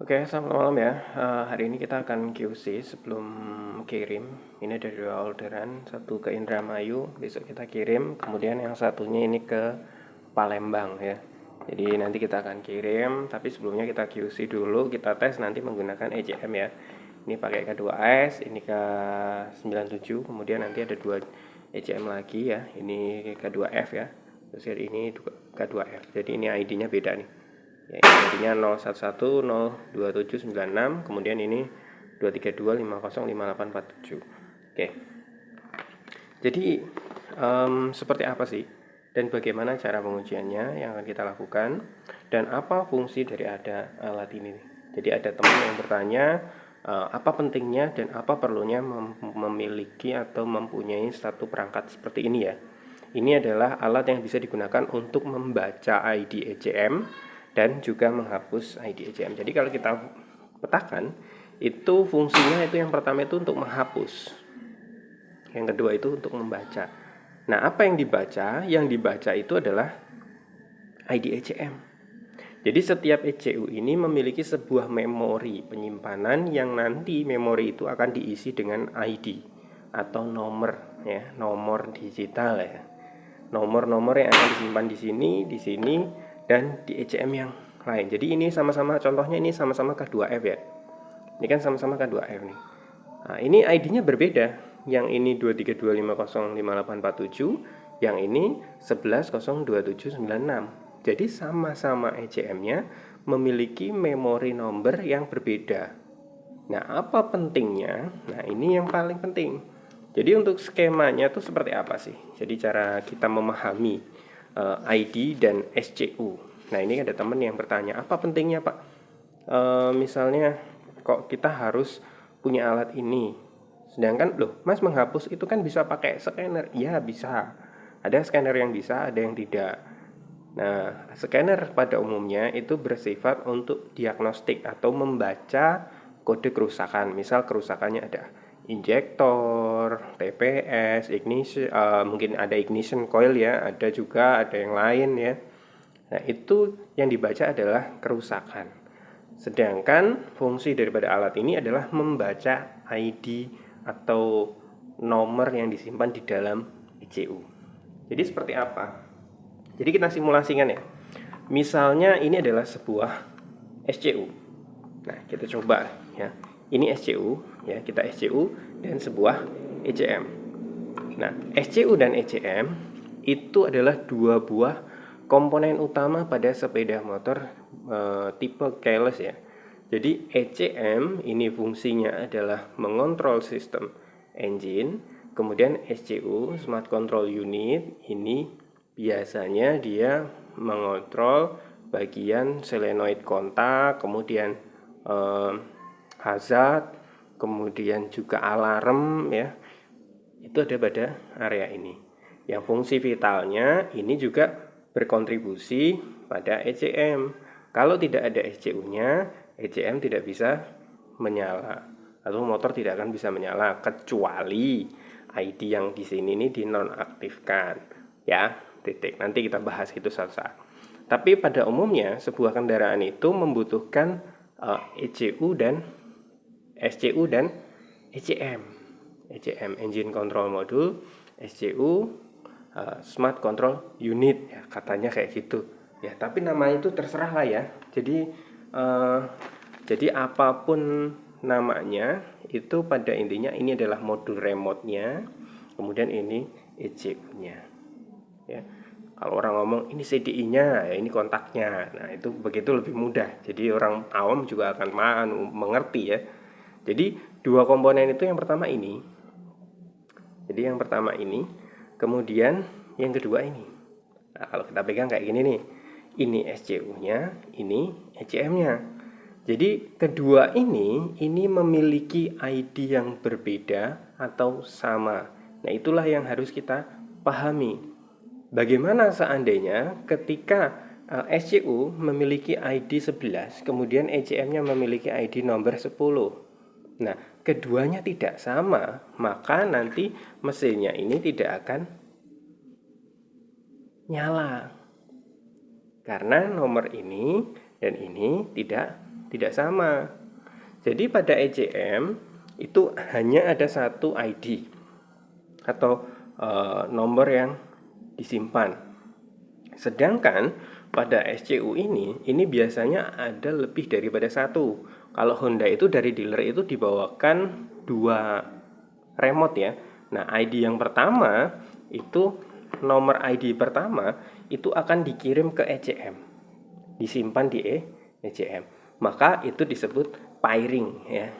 Oke, selamat malam ya. Hari ini kita akan QC sebelum kirim. Ini ada dua orderan, satu ke Indramayu, besok kita kirim. Kemudian yang satunya ini ke Palembang ya. Jadi nanti kita akan kirim, tapi sebelumnya kita QC dulu, kita tes nanti menggunakan ECM ya. Ini pakai K2S, ini K97, kemudian nanti ada dua ECM lagi ya. Ini K2F ya. Terus ini K2F. Jadi ini ID-nya beda nih. Ya, ini jadinya 01102796, kemudian ini 232505847. Oke. Jadi seperti apa sih dan bagaimana cara pengujiannya yang akan kita lakukan dan apa fungsi dari ada alat ini. Jadi ada teman yang bertanya apa pentingnya dan apa perlunya memiliki atau mempunyai satu perangkat seperti ini ya. Ini adalah alat yang bisa digunakan untuk membaca ID ECM dan juga menghapus ID ECM. Jadi kalau kita petakan, itu fungsinya itu yang pertama itu untuk menghapus. Yang kedua itu untuk membaca. Nah, apa yang dibaca? Yang dibaca itu adalah ID ECM. Jadi setiap ECU ini memiliki sebuah memori penyimpanan yang nanti memori itu akan diisi dengan ID atau nomor ya, nomor digital ya. Nomor-nomor yang akan disimpan di sini, dan di ECM yang lain. Jadi ini sama-sama, contohnya ini sama-sama K2F ya. Ini kan sama-sama K2F nih. Nah, ini ID-nya berbeda. Yang ini 232505847, yang ini 11027796. Jadi sama-sama ECM-nya memiliki memori number yang berbeda. Nah, apa pentingnya? Nah, ini yang paling penting. Jadi untuk skemanya itu seperti apa sih? Jadi cara kita memahami ID dan SCU. Nah, ini ada teman yang bertanya, apa pentingnya Pak? Misalnya kok kita harus punya alat ini? Sedangkan loh, Mas menghapus itu kan bisa pakai scanner. Iya, bisa. Ada scanner yang bisa, ada yang tidak. Nah, scanner pada umumnya itu bersifat untuk diagnostik atau membaca kode kerusakan. Misal kerusakannya ada injektor, TPS, ignition, mungkin ada ignition coil ya, ada juga ada yang lain ya. Nah, itu yang dibaca adalah kerusakan. Sedangkan fungsi daripada alat ini adalah membaca ID atau nomor yang disimpan di dalam ECU. Jadi seperti apa? Jadi kita simulasikan ya. Misalnya ini adalah sebuah SCU. Nah, kita coba ya. Ini SCU ya, kita SCU dan sebuah ECM. Nah, SCU dan ECM itu adalah dua buah komponen utama pada sepeda motor tipe keyless ya. Jadi ECM ini fungsinya adalah mengontrol sistem engine, kemudian SCU Smart Control Unit ini biasanya dia mengontrol bagian solenoid kontak, kemudian hazard, kemudian juga alarm ya. Itu ada pada area ini. Yang fungsi vitalnya ini juga berkontribusi pada ECM. Kalau tidak ada SCU-nya, ECM tidak bisa menyala atau motor tidak akan bisa menyala kecuali ID yang di sini ini dinonaktifkan ya. Titik. Nanti kita bahas itu saat-saat. Tapi pada umumnya sebuah kendaraan itu membutuhkan ECU dan SCU dan ECM. ECM Engine Control Module, SCU Smart Control Unit ya, katanya kayak gitu. Ya, tapi namanya itu terserah lah ya. Jadi apapun namanya itu pada intinya ini adalah modul remote-nya, kemudian ini ECU-nya. Ya. Kalau orang ngomong ini CDI-nya, ya ini kontaknya. Nah, itu begitu lebih mudah. Jadi orang awam juga akan mengerti ya. Jadi dua komponen itu yang pertama ini. Jadi yang pertama ini, kemudian yang kedua ini. Nah, kalau kita pegang kayak gini nih. Ini SCU-nya, ini ECM-nya. Jadi kedua ini memiliki ID yang berbeda atau sama. Nah, itulah yang harus kita pahami. Bagaimana seandainya ketika SCU memiliki ID 11, kemudian ECM-nya memiliki ID nomor 10. Nah, keduanya tidak sama, maka nanti mesinnya ini tidak akan nyala. Karena nomor ini dan ini tidak tidak sama. Jadi pada ECM itu hanya ada satu ID atau nomor yang disimpan. Sedangkan pada SCU ini biasanya ada lebih daripada satu. Kalau Honda itu dari dealer itu dibawakan 2 remote ya. Nah, ID yang pertama itu nomor ID pertama itu akan dikirim ke ECM, disimpan di ECM. Maka itu disebut pairing ya,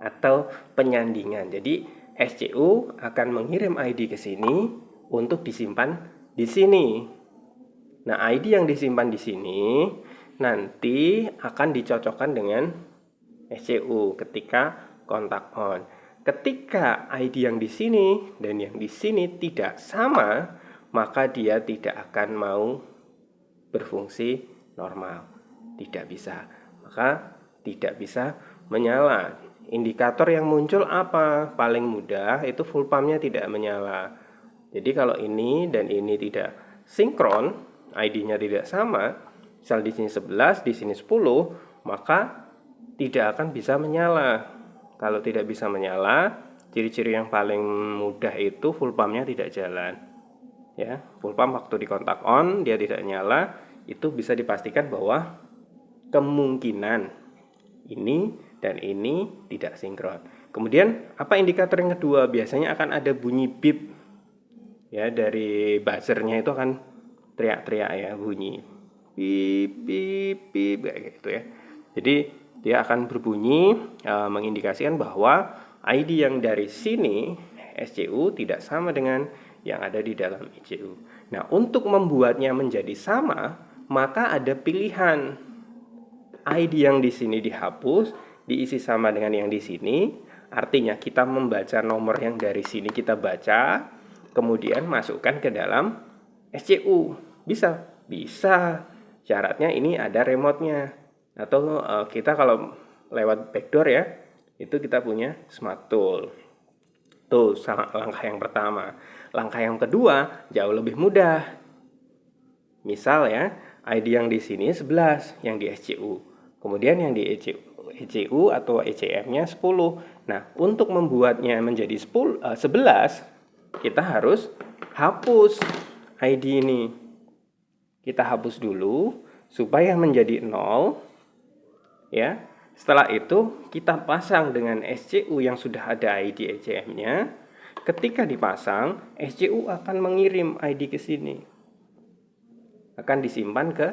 atau penyandingan. Jadi SCU akan mengirim ID ke sini untuk disimpan di sini. Nah, ID yang disimpan di sini nanti akan dicocokkan dengan SCU ketika kontak on. Ketika ID yang di sini dan yang di sini tidak sama, maka dia tidak akan mau berfungsi normal. Tidak bisa. Maka tidak bisa menyala. Indikator yang muncul apa? Paling mudah itu full pumpnya tidak menyala. Jadi kalau ini dan ini tidak sinkron, ID-nya tidak sama, misal di sini 11, di sini 10, maka tidak akan bisa menyala. Kalau tidak bisa menyala, ciri-ciri yang paling mudah itu full pumpnya tidak jalan. Ya, full pump waktu di kontak on dia tidak nyala, itu bisa dipastikan bahwa kemungkinan ini dan ini tidak sinkron. Kemudian apa indikator yang kedua? Biasanya akan ada bunyi beep. Ya, dari buzzernya itu akan teriak-teriak ya, bunyi beep beep beep kayak gitu ya. Jadi dia akan berbunyi mengindikasikan bahwa ID yang dari sini SCU tidak sama dengan yang ada di dalam ECU. Nah, untuk membuatnya menjadi sama, maka ada pilihan. ID yang di sini dihapus, diisi sama dengan yang di sini. Artinya kita membaca nomor yang dari sini kita baca, kemudian masukkan ke dalam SCU. Bisa. Syaratnya ini ada remote-nya. Atau kita kalau lewat backdoor ya, itu kita punya smart tool. Tuh langkah yang pertama. Langkah yang kedua jauh lebih mudah. Misal ya, ID yang di sini 11 yang di SCU. Kemudian yang di ECU atau ECM-nya 10. Nah, untuk membuatnya menjadi 11, kita harus hapus ID ini. Kita hapus dulu supaya menjadi 0. Ya, setelah itu kita pasang dengan SCU yang sudah ada ID ECM-nya. Ketika dipasang, SCU akan mengirim ID ke sini. Akan disimpan ke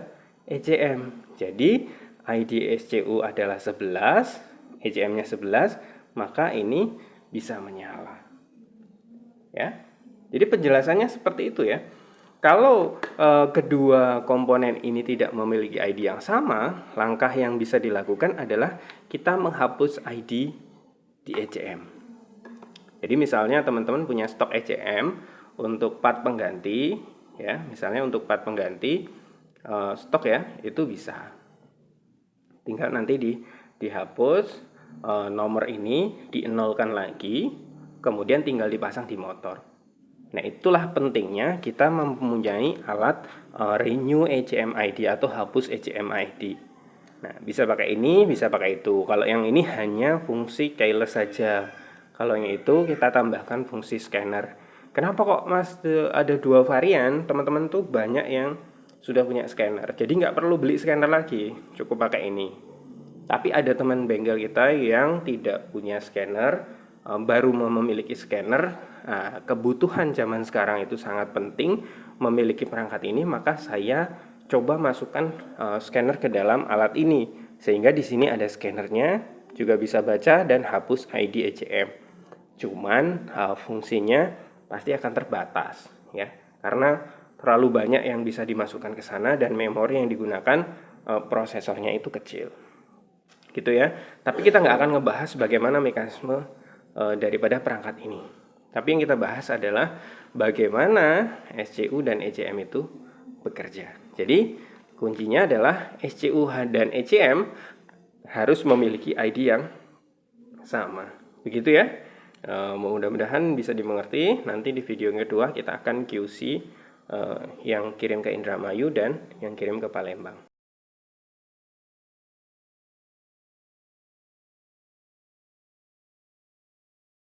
ECM. Jadi, ID SCU adalah 11, ECM-nya 11, maka ini bisa menyala. Ya. Jadi penjelasannya seperti itu ya. Kalau kedua komponen ini tidak memiliki ID yang sama, langkah yang bisa dilakukan adalah kita menghapus ID di ECM. Jadi misalnya teman-teman punya stok ECM untuk part pengganti, ya, misalnya untuk part pengganti stok ya, itu bisa. Tinggal nanti dihapus nomor ini, dienolkan lagi, kemudian tinggal dipasang di motor. Nah, itulah pentingnya kita mempunyai alat renew ECM ID atau hapus ECM ID. Nah, bisa pakai ini, bisa pakai itu. Kalau yang ini hanya fungsi keyless saja. Kalau yang itu kita tambahkan fungsi scanner. Kenapa kok Mas ada 2 varian? Teman-teman tuh banyak yang sudah punya scanner. Jadi nggak perlu beli scanner lagi, cukup pakai ini. Tapi ada teman bengkel kita yang tidak punya scanner, baru memiliki scanner. Nah, kebutuhan zaman sekarang itu sangat penting memiliki perangkat ini, maka saya coba masukkan scanner ke dalam alat ini sehingga di sini ada scannernya, juga bisa baca dan hapus ID ECM. Cuman fungsinya pasti akan terbatas ya, karena terlalu banyak yang bisa dimasukkan ke sana dan memori yang digunakan prosesornya itu kecil. Gitu ya. Tapi kita nggak akan ngebahas bagaimana mekanisme daripada perangkat ini. Tapi yang kita bahas adalah bagaimana SCU dan ECM itu bekerja. Jadi kuncinya adalah SCU dan ECM harus memiliki ID yang sama. Begitu ya. Mudah-mudahan bisa dimengerti. Nanti di video yang kedua kita akan QC yang kirim ke Indramayu dan yang kirim ke Palembang.